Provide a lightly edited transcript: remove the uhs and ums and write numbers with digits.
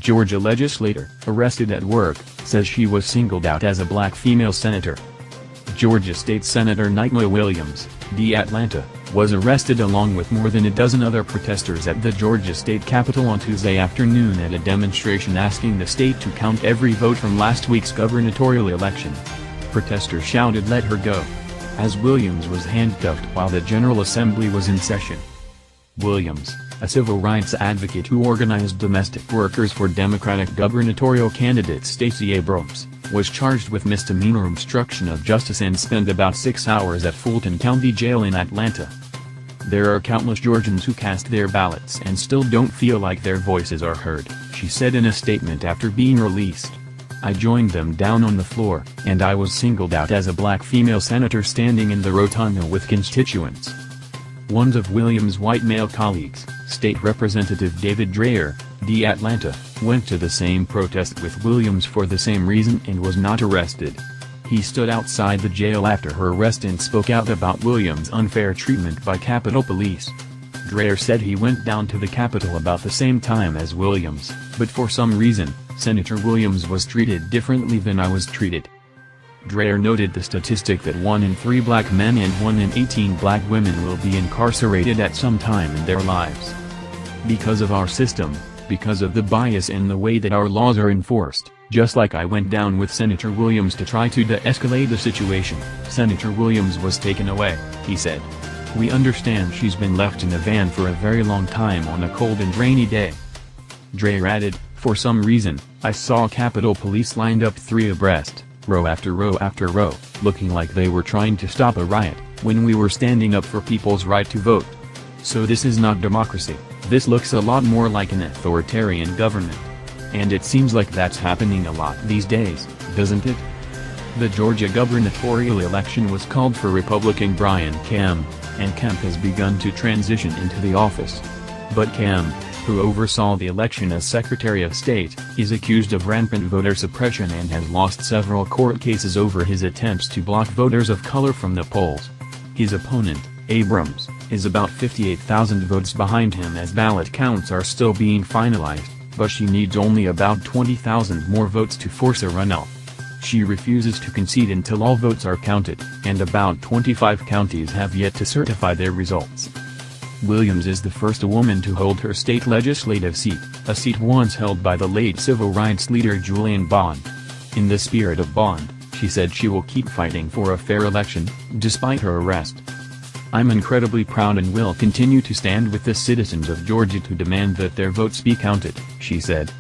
Georgia legislator, arrested at work, says she was singled out as a black female senator. Georgia State Senator Nikema Williams, D. Atlanta, was arrested along with more than a dozen other protesters at the Georgia State Capitol on Tuesday afternoon at a demonstration asking the state to count every vote from last week's gubernatorial election. Protesters shouted "Let her go!" as Williams was handcuffed while the General Assembly was in session. Williams, a civil rights advocate who organized domestic workers for Democratic gubernatorial candidate Stacey Abrams, was charged with misdemeanor obstruction of justice and spent about 6 hours at Fulton County Jail in Atlanta. "There are countless Georgians who cast their ballots and still don't feel like their voices are heard," she said in a statement after being released. "I joined them down on the floor, and I was singled out as a black female senator standing in the rotunda with constituents." One of Williams' white male colleagues, State Representative David Dreher, D. Atlanta, went to the same protest with Williams for the same reason and was not arrested. He stood outside the jail after her arrest and spoke out about Williams' unfair treatment by Capitol Police. Dreher said he went down to the Capitol about the same time as Williams, but for some reason, Senator Williams was treated differently than I was treated. Dreher noted the statistic that 1 in 3 black men and 1 in 18 black women will be incarcerated at some time in their lives. "Because of our system, because of the bias in the way that our laws are enforced, just like I went down with Senator Williams to try to de-escalate the situation, Senator Williams was taken away," he said. "We understand she's been left in a van for a very long time on a cold and rainy day." Dreher added, "For some reason, I saw Capitol Police lined up 3 abreast, row after row after row, looking like they were trying to stop a riot, when we were standing up for people's right to vote. So this is not democracy, this looks a lot more like an authoritarian government. And it seems like that's happening a lot these days, doesn't it?" The Georgia gubernatorial election was called for Republican Brian Kemp, and Kemp has begun to transition into the office. But Kemp, who oversaw the election as Secretary of State, is accused of rampant voter suppression and has lost several court cases over his attempts to block voters of color from the polls. His opponent, Abrams, is about 58,000 votes behind him as ballot counts are still being finalized, but she needs only about 20,000 more votes to force a runoff. She refuses to concede until all votes are counted, and about 25 counties have yet to certify their results. Williams is the first woman to hold her state legislative seat, a seat once held by the late civil rights leader Julian Bond. In the spirit of Bond, she said she will keep fighting for a fair election, despite her arrest. "I'm incredibly proud and will continue to stand with the citizens of Georgia to demand that their votes be counted," she said.